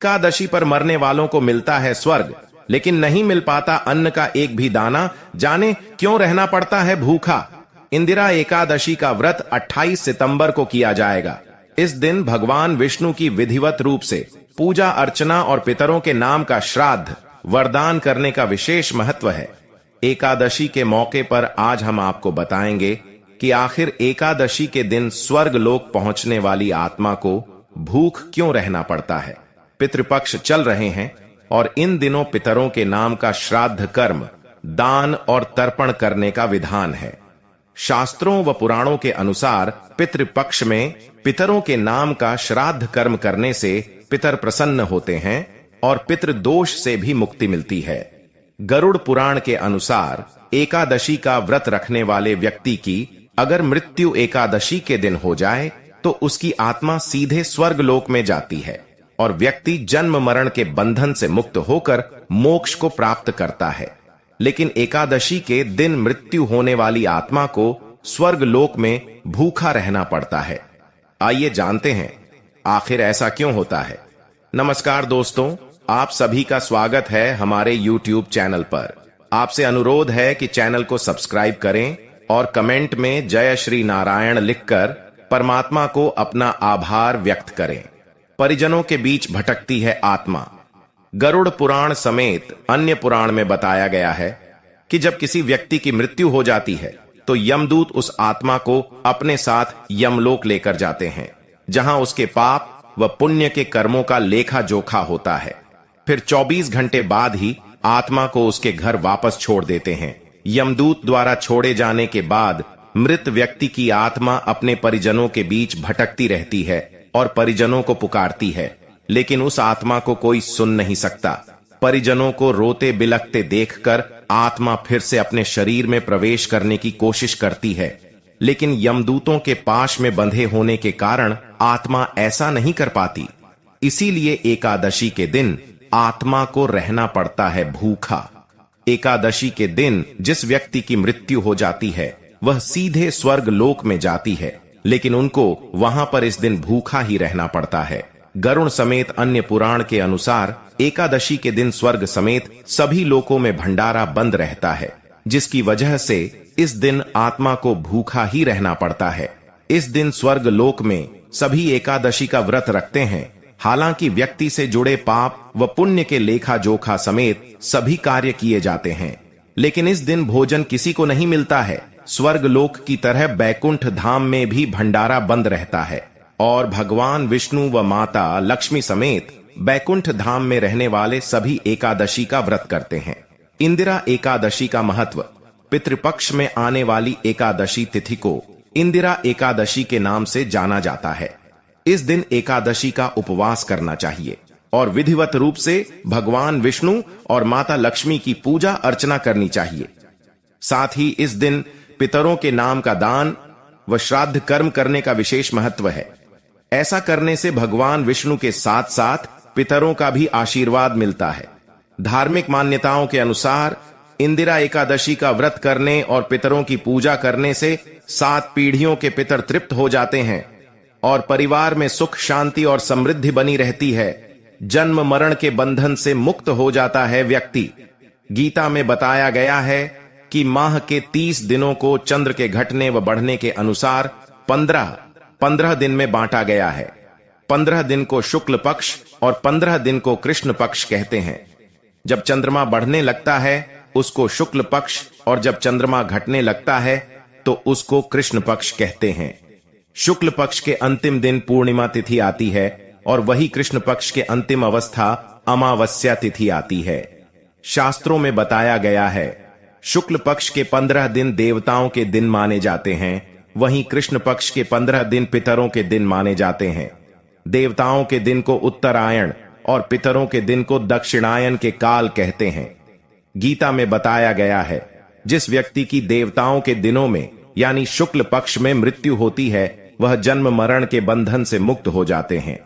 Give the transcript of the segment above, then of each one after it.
एकादशी पर मरने वालों को मिलता है स्वर्ग, लेकिन नहीं मिल पाता अन्न का एक भी दाना। जाने क्यों रहना पड़ता है भूखा। इंदिरा एकादशी का व्रत 28 सितंबर को किया जाएगा। इस दिन भगवान विष्णु की विधिवत रूप से पूजा अर्चना और पितरों के नाम का श्राद्ध वरदान करने का विशेष महत्व है। एकादशी के मौके पर आज हम आपको बताएंगे कि आखिर एकादशी के दिन स्वर्ग लोक पहुंचने वाली आत्मा को भूख क्यों रहना पड़ता है। पितृपक्ष चल रहे हैं और इन दिनों पितरों के नाम का श्राद्ध कर्म, दान और तर्पण करने का विधान है। शास्त्रों व पुराणों के अनुसार पितृपक्ष में पितरों के नाम का श्राद्ध कर्म करने से पितर प्रसन्न होते हैं और पितृदोष से भी मुक्ति मिलती है। गरुड़ पुराण के अनुसार एकादशी का व्रत रखने वाले व्यक्ति की अगर मृत्यु एकादशी के दिन हो जाए तो उसकी आत्मा सीधे स्वर्ग लोक में जाती है और व्यक्ति जन्म मरण के बंधन से मुक्त होकर मोक्ष को प्राप्त करता है। लेकिन एकादशी के दिन मृत्यु होने वाली आत्मा को स्वर्ग लोक में भूखा रहना पड़ता है। आइए जानते हैं आखिर ऐसा क्यों होता है। नमस्कार दोस्तों, आप सभी का स्वागत है हमारे YouTube चैनल पर। आपसे अनुरोध है कि चैनल को सब्सक्राइब करें और कमेंट में जय श्री नारायण लिखकर परमात्मा को अपना आभार व्यक्त करें। परिजनों के बीच भटकती है आत्मा। गरुड़ पुराण समेत अन्य पुराण में बताया गया है कि जब किसी व्यक्ति की मृत्यु हो जाती है तो यमदूत उस आत्मा को अपने साथ यमलोक लेकर जाते हैं, जहां उसके पाप व पुण्य के कर्मों का लेखा जोखा होता है। फिर 24 घंटे बाद ही आत्मा को उसके घर वापस छोड़ देते हैं। यमदूत द्वारा छोड़े जाने के बाद मृत व्यक्ति की आत्मा अपने परिजनों के बीच भटकती रहती है और परिजनों को पुकारती है, लेकिन उस आत्मा को कोई सुन नहीं सकता। परिजनों को रोते बिलखते देखकर आत्मा फिर से अपने शरीर में प्रवेश करने की कोशिश करती है, लेकिन यमदूतों के पाश में बंधे होने के कारण आत्मा ऐसा नहीं कर पाती। इसीलिए एकादशी के दिन आत्मा को रहना पड़ता है भूखा। एकादशी के दिन जिस व्यक्ति की मृत्यु हो जाती है वह सीधे स्वर्ग लोक में जाती है, लेकिन उनको वहां पर इस दिन भूखा ही रहना पड़ता है। गरुड़ समेत अन्य पुराण के अनुसार एकादशी के दिन स्वर्ग समेत सभी लोकों में भंडारा बंद रहता है, जिसकी वजह से इस दिन आत्मा को भूखा ही रहना पड़ता है। इस दिन स्वर्ग लोक में सभी एकादशी का व्रत रखते हैं। हालांकि व्यक्ति से जुड़े पाप व पुण्य के लेखा जोखा समेत सभी कार्य किए जाते हैं, लेकिन इस दिन भोजन किसी को नहीं मिलता है। स्वर्ग लोक की तरह बैकुंठ धाम में भी भंडारा बंद रहता है और भगवान विष्णु व माता लक्ष्मी समेत बैकुंठ धाम में रहने वाले सभी एकादशी का व्रत करते हैं। इंदिरा एकादशी का महत्व। पितृपक्ष में आने वाली एकादशी तिथि को इंदिरा एकादशी के नाम से जाना जाता है। इस दिन एकादशी का उपवास करना चाहिए और विधिवत रूप से भगवान विष्णु और माता लक्ष्मी की पूजा अर्चना करनी चाहिए। साथ ही इस दिन पितरों के नाम का दान व श्राद्ध कर्म करने का विशेष महत्व है। ऐसा करने से भगवान विष्णु के साथ साथ पितरों का भी आशीर्वाद मिलता है। धार्मिक मान्यताओं के अनुसार इंदिरा एकादशी का व्रत करने और पितरों की पूजा करने से 7 पीढ़ियों के पितर तृप्त हो जाते हैं और परिवार में सुख शांति और समृद्धि बनी रहती है। जन्म मरण के बंधन से मुक्त हो जाता है व्यक्ति। गीता में बताया गया है कि माह के 30 दिनों को चंद्र के घटने व बढ़ने के अनुसार 15 दिन में बांटा गया है। 15 दिन को शुक्ल पक्ष और 15 दिन को कृष्ण पक्ष कहते हैं। जब चंद्रमा बढ़ने लगता है उसको शुक्ल पक्ष और जब चंद्रमा घटने लगता है तो उसको कृष्ण पक्ष कहते हैं। शुक्ल पक्ष के अंतिम दिन पूर्णिमा तिथि आती है और वही कृष्ण पक्ष के अंतिम अवस्था अमावस्या तिथि आती है। शास्त्रों में बताया गया है शुक्ल पक्ष के 15 दिन देवताओं के दिन माने जाते हैं, वहीं कृष्ण पक्ष के 15 दिन पितरों के दिन माने जाते हैं। देवताओं के दिन को उत्तरायण और पितरों के दिन को दक्षिणायन के काल कहते हैं। गीता में बताया गया है जिस व्यक्ति की देवताओं के दिनों में यानी शुक्ल पक्ष में मृत्यु होती है वह जन्म मरण के बंधन से मुक्त हो जाते हैं,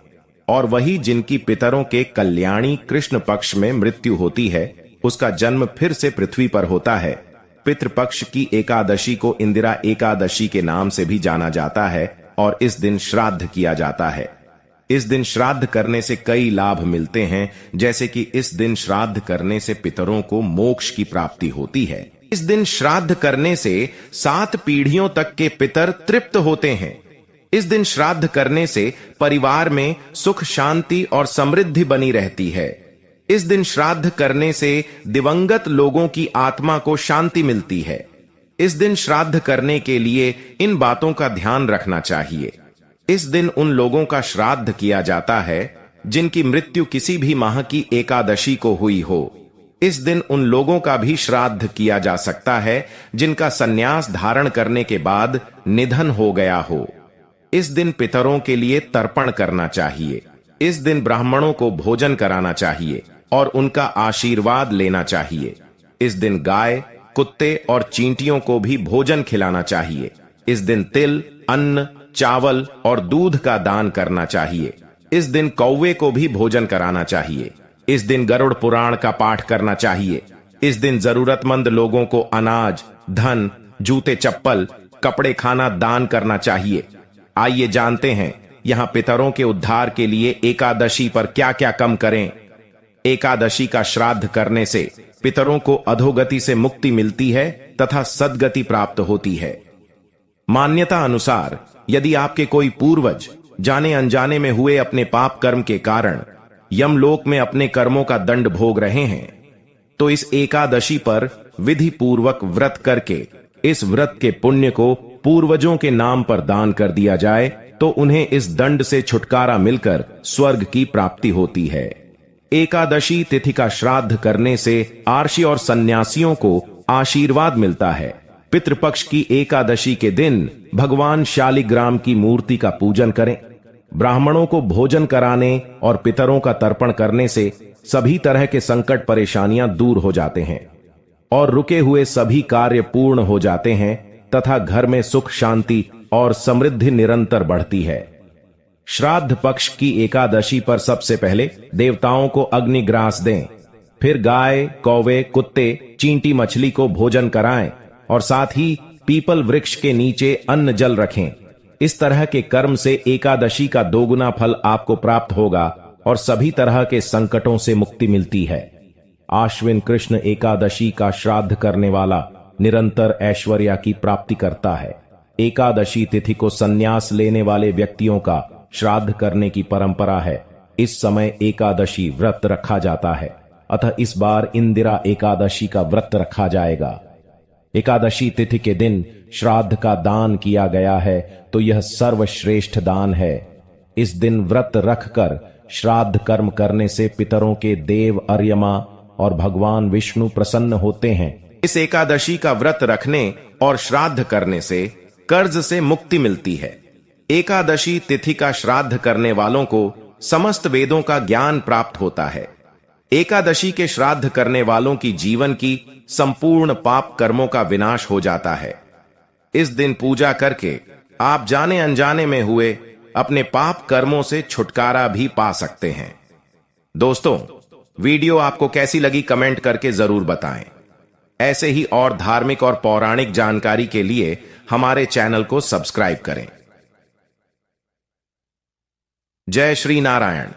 और वही जिनकी पितरों के कल्याणी कृष्ण पक्ष में मृत्यु होती है उसका जन्म फिर से पृथ्वी पर होता है। पितृपक्ष की एकादशी को इंदिरा एकादशी के नाम से भी जाना जाता है और इस दिन श्राद्ध किया जाता है। इस दिन श्राद्ध करने से कई लाभ मिलते हैं, जैसे कि इस दिन श्राद्ध करने से पितरों को मोक्ष की प्राप्ति होती है। इस दिन श्राद्ध करने से 7 पीढ़ियों तक के पितर तृप्त होते हैं। इस दिन श्राद्ध करने से परिवार में सुख शांति और समृद्धि बनी रहती है। इस दिन श्राद्ध करने से दिवंगत लोगों की आत्मा को शांति मिलती है। इस दिन श्राद्ध करने के लिए इन बातों का ध्यान रखना चाहिए। इस दिन उन लोगों का श्राद्ध किया जाता है जिनकी मृत्यु किसी भी माह की एकादशी को हुई हो। इस दिन उन लोगों का भी श्राद्ध किया जा सकता है जिनका संन्यास धारण करने के बाद निधन हो गया हो। इस दिन पितरों के लिए तर्पण करना चाहिए। इस दिन ब्राह्मणों को भोजन कराना चाहिए और उनका आशीर्वाद लेना चाहिए। इस दिन गाय, कुत्ते और चींटियों को भी भोजन खिलाना चाहिए। इस दिन तिल, अन्न, चावल और दूध का दान करना चाहिए। इस दिन कौवे को भी भोजन कराना चाहिए। इस दिन गरुड़ पुराण का पाठ करना चाहिए। इस दिन जरूरतमंद लोगों को अनाज, धन, जूते, चप्पल, कपड़े, खाना दान करना चाहिए। आइए जानते हैं यहाँ पितरों के उद्धार के लिए एकादशी पर क्या क्या कम करें। एकादशी का श्राद्ध करने से पितरों को अधोगति से मुक्ति मिलती है तथा सद्गति प्राप्त होती है। मान्यता अनुसार यदि आपके कोई पूर्वज जाने अनजाने में हुए अपने पाप कर्म के कारण यमलोक में अपने कर्मों का दंड भोग रहे हैं, तो इस एकादशी पर विधि पूर्वक व्रत करके इस व्रत के पुण्य को पूर्वजों के नाम पर दान कर दिया जाए तो उन्हें इस दंड से छुटकारा मिलकर स्वर्ग की प्राप्ति होती है। एकादशी तिथि का श्राद्ध करने से आर्षि और सन्यासियों को आशीर्वाद मिलता है। पितृपक्ष की एकादशी के दिन भगवान शालिग्राम की मूर्ति का पूजन करें। ब्राह्मणों को भोजन कराने और पितरों का तर्पण करने से सभी तरह के संकट परेशानियां दूर हो जाते हैं और रुके हुए सभी कार्य पूर्ण हो जाते हैं तथा घर में सुख शांति और समृद्धि निरंतर बढ़ती है। श्राद्ध पक्ष की एकादशी पर सबसे पहले देवताओं को अग्निग्रास दें, फिर गाय, कौवे, कुत्ते, चींटी मछली को भोजन कराएं और साथ ही पीपल वृक्ष के नीचे अन्न जल रखें। इस तरह के कर्म से एकादशी का दोगुना फल आपको प्राप्त होगा और सभी तरह के संकटों से मुक्ति मिलती है। आश्विन कृष्ण एकादशी का श्राद्ध करने वाला निरंतर ऐश्वर्य की प्राप्ति करता है। एकादशी तिथि को संन्यास लेने वाले व्यक्तियों का श्राद्ध करने की परंपरा है। इस समय एकादशी व्रत रखा जाता है, अतः इस बार इंदिरा एकादशी का व्रत रखा जाएगा। एकादशी तिथि के दिन श्राद्ध का दान किया गया है तो यह सर्वश्रेष्ठ दान है। इस दिन व्रत रखकर श्राद्ध कर्म करने से पितरों के देव अर्यमा और भगवान विष्णु प्रसन्न होते हैं। इस एकादशी का व्रत रखने और श्राद्ध करने से कर्ज से मुक्ति मिलती है। एकादशी तिथि का श्राद्ध करने वालों को समस्त वेदों का ज्ञान प्राप्त होता है। एकादशी के श्राद्ध करने वालों की जीवन की संपूर्ण पाप कर्मों का विनाश हो जाता है। इस दिन पूजा करके आप जाने अनजाने में हुए अपने पाप कर्मों से छुटकारा भी पा सकते हैं। दोस्तों, वीडियो आपको कैसी लगी कमेंट करके जरूर बताएं। ऐसे ही और धार्मिक और पौराणिक जानकारी के लिए हमारे चैनल को सब्सक्राइब करें। जय श्री नारायण।